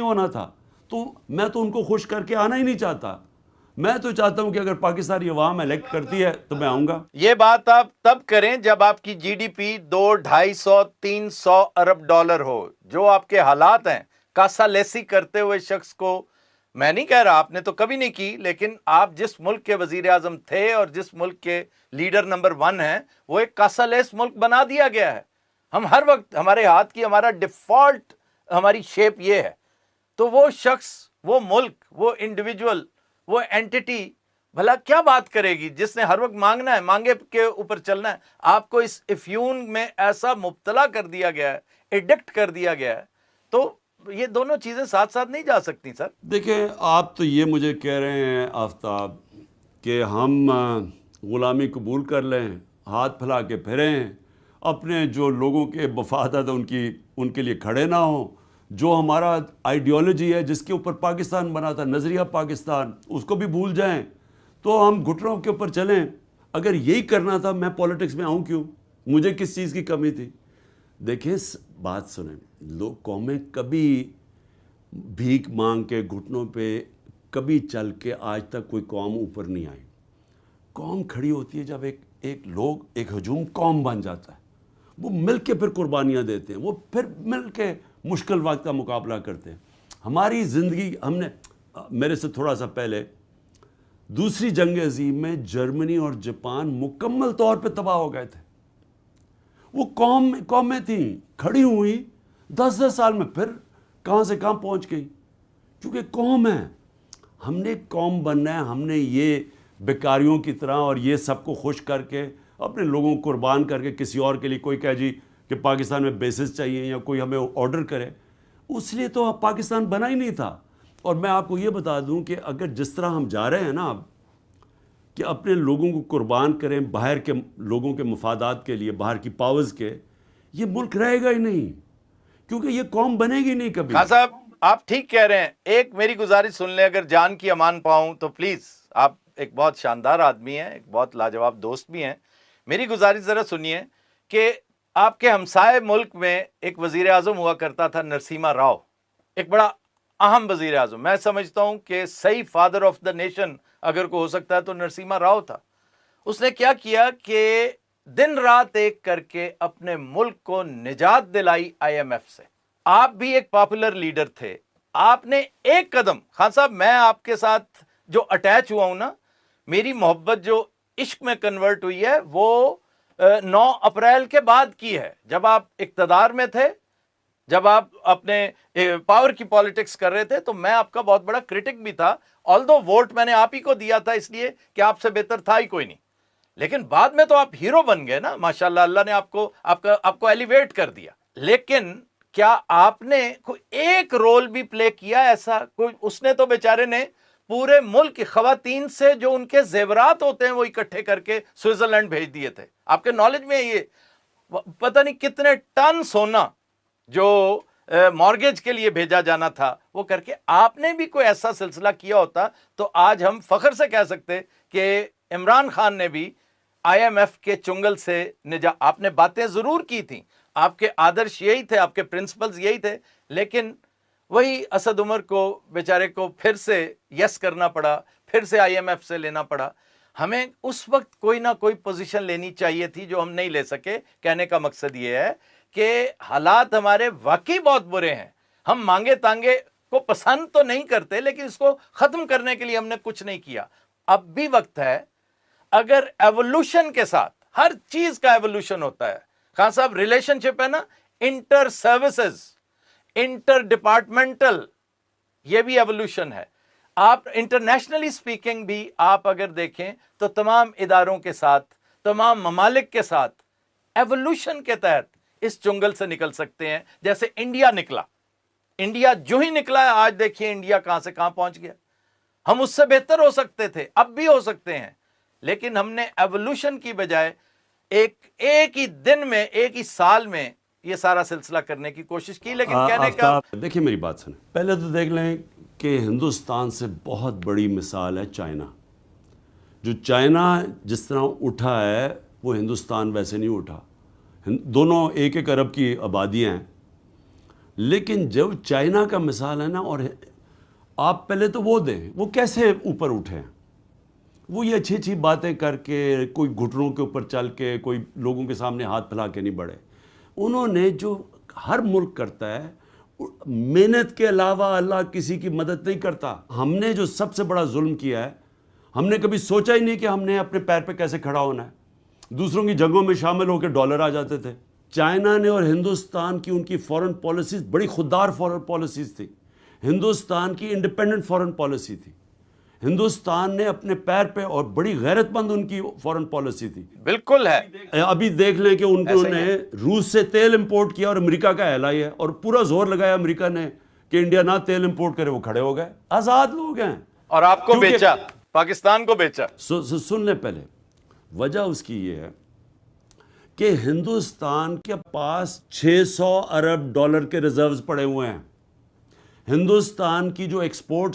होना था। तो मैं तो उनको खुश करके आना ही नहीं चाहता। मैं तो चाहता हूं कि अगर पाकिस्तानी अवाम इलेक्ट करती है तो मैं आऊंगा। ये बात आप तब करें जब आपकी जीडीपी 200-250-300 अरब डॉलर हो। जो आपके हालात हैं, कासालेसी करते हुए शख्स को, मैं नहीं कह रहा आपने तो कभी नहीं की, लेकिन आप जिस मुल्क के वजीर आजम थे और जिस मुल्क के लीडर नंबर 1 हैं, वो एक कासालेस मुल्क बना दिया गया है। हम हर वक्त, हमारे हाथ की हमारा डिफॉल्ट हमारी शेप ये है। तो वो शख्स, वो मुल्क, वो इंडिविजुअल, वो एंटिटी भला क्या बात करेगी जिसने हर वक्त मांगना है, मांगे के ऊपर चलना है। आपको इस इफ्यून में ऐसा मुब्तला कर दिया गया है, एडिक्ट कर दिया गया है। तो ये दोनों चीजें साथ साथ नहीं जा सकती सर। देखिए, आप तो ये मुझे कह रहे हैं आफ्ताब कि हम ग़ुलामी कबूल कर लें, हाथ फैला के फिरें, अपने जो लोगों के मफादात उनके लिए खड़े ना हों, जो हमारा आइडियोलॉजी है जिसके ऊपर पाकिस्तान बना था, नज़रिया पाकिस्तान, उसको भी भूल जाएं, तो हम घुटनों के ऊपर चलें। अगर यही करना था, मैं पॉलिटिक्स में आऊँ क्यों? मुझे किस चीज़ की कमी थी? देखिए, बात सुनें, लोग कौमें कभी भीख मांग के घुटनों पे कभी चल के आज तक कोई कौम ऊपर नहीं आई। कौम खड़ी होती है जब एक हजूम कौम बन जाता है। वो मिल के फिर कुर्बानियाँ देते हैं, वो फिर मिल के मुश्किल वक्त का मुकाबला करते हैं। हमारी ज़िंदगी, हमने मेरे से थोड़ा सा पहले दूसरी जंग अज़ीम में जर्मनी और जापान मुकम्मल तौर पे तबाह हो गए थे। वो कौमें थी खड़ी हुई 10-10 साल में फिर कहाँ से कहाँ पहुँच गई, क्योंकि कौम है। हमने कौम बनना है। हमने ये बेकारियों की तरह और ये सबको खुश करके, अपने लोगों को कुर्बान करके, किसी और के लिए कोई कहे जी कि पाकिस्तान में बेसिस चाहिए या कोई हमें ऑर्डर करे, उसलिए तो पाकिस्तान बना ही नहीं था। और मैं आपको ये बता दूं कि अगर जिस तरह हम जा रहे हैं ना अब, कि अपने लोगों को कुर्बान करें बाहर के लोगों के मफादात के लिए, बाहर की पावर्स के, ये मुल्क रहेगा ही नहीं, क्योंकि ये कौम बनेगी नहीं कभी। खान साहब, आप ठीक कह रहे हैं। एक मेरी गुजारिश सुन ले, अगर जान की अमान पाऊं तो प्लीज। आप एक बहुत शानदार आदमी हैं, एक बहुत लाजवाब दोस्त भी हैं। मेरी गुजारिश जरा सुनिए कि आपके हमसाए मुल्क में एक वजीर आजम हुआ करता था, नरसिम्हा राव। एक बड़ा अहम वजीर आजम। मैं समझता हूं कि सही फादर ऑफ द नेशन अगर को हो सकता है तो नरसिम्हा राव था। उसने क्या किया कि दिन रात एक करके अपने मुल्क को निजात दिलाई IMF से। आप भी एक पॉपुलर लीडर थे। आपने एक कदम, खान साहब, मैं आपके साथ जो अटैच हुआ हूं ना, मेरी मोहब्बत जो इश्क में कन्वर्ट हुई है, वो 9 अप्रैल के बाद की है। जब आप इक्तदार में थे, जब आप अपने पावर की पॉलिटिक्स कर रहे थे, तो मैं आपका बहुत बड़ा क्रिटिक भी था। ऑल्दो वोट मैंने आप ही को दिया था, इसलिए कि आपसे बेहतर था ही कोई नहीं। लेकिन बाद में तो आप हीरो बन गए ना, माशाल्लाह। अल्लाह ने आपको एलिवेट कर दिया। लेकिन क्या आपने कोई एक रोल भी प्ले किया ऐसा कोई? उसने तो बेचारे ने पूरे मुल्क की खवातीन से जो उनके जेवरात होते हैं वो इकट्ठे करके स्विट्जरलैंड भेज दिए थे। आपके नॉलेज में ये पता नहीं कितने टन सोना जो मॉर्गेज के लिए भेजा जाना था, वो करके आपने भी कोई ऐसा सिलसिला किया होता तो आज हम फख्र से कह सकते कि इमरान खान ने भी IMF के चुंगल से आपने बातें जरूर की थी, आपके आदर्श यही थे, आपके प्रिंसिपल्स यही थे, लेकिन वही असद उमर को बेचारे को फिर से यस करना पड़ा, फिर से IMF से लेना पड़ा। हमें उस वक्त कोई ना कोई पोजीशन लेनी चाहिए थी जो हम नहीं ले सके। कहने का मकसद ये है कि हालात हमारे वाकई बहुत बुरे हैं। हम मांगे तांगे को पसंद तो नहीं करते, लेकिन इसको खत्म करने के लिए हमने कुछ नहीं किया। अब भी वक्त है। अगर एवोल्यूशन के साथ, हर चीज का एवोल्यूशन होता है खान साहब, रिलेशनशिप है ना, इंटर सर्विसेज, इंटर डिपार्टमेंटल, ये भी एवोल्यूशन है। आप इंटरनेशनली स्पीकिंग भी आप अगर देखें तो तमाम इदारों के साथ, तमाम ममालिक के साथ एवोल्यूशन के तहत इस चुंगल से निकल सकते हैं। जैसे इंडिया निकला, इंडिया जो ही निकला है, आज देखिए इंडिया कहां से कहां पहुंच गया। हम उससे बेहतर हो सकते थे, अब भी हो सकते हैं, लेकिन हमने एवोल्यूशन की बजाय एक ही दिन में, एक ही साल में ये सारा सिलसिला करने की कोशिश की। लेकिन कहने का, देखिए मेरी बात सुने, पहले तो देख लें कि हिंदुस्तान से बहुत बड़ी मिसाल है चाइना। जो चाइना जिस तरह उठा है वो हिंदुस्तान वैसे नहीं उठा। दोनों 1-1 अरब की आबादियाँ हैं। लेकिन जब चाइना का मिसाल है ना, और आप पहले तो वो दें, वो कैसे ऊपर उठे हैं, वो ये अच्छी अच्छी बातें करके, कोई घुटनों के ऊपर चल के, कोई लोगों के सामने हाथ फैला के नहीं बढ़े। उन्होंने जो हर मुल्क करता है, मेहनत के अलावा अल्लाह किसी की मदद नहीं करता। हमने जो सबसे बड़ा जुल्म किया है, हमने कभी सोचा ही नहीं कि हमने अपने पैर पे कैसे खड़ा होना है। दूसरों की जंगों में शामिल होकर डॉलर आ जाते थे। चाइना ने और हिंदुस्तान की उनकी फॉरेन पॉलिसीज बड़ी खुददार फॉरेन पॉलिसीज थी। हिंदुस्तान की इंडिपेंडेंट फॉरेन पॉलिसी थी। हिंदुस्तान ने अपने पैर पे, और बड़ी गैरतमंद उनकी फॉरेन पॉलिसी थी। बिल्कुल है। अभी देख लें कि उन्होंने रूस से तेल इंपोर्ट किया और अमेरिका का एलाई है, और पूरा जोर लगाया अमेरिका ने कि इंडिया ना तेल इंपोर्ट करे। वो खड़े हो गए। आजाद लोग हैं। और आपको बेचा, पाकिस्तान को बेचा। सुन ले पहले, वजह उसकी ये है कि हिंदुस्तान के पास 600 अरब डॉलर के रिजर्व्स पड़े हुए हैं। हिंदुस्तान की जो एक्सपोर्ट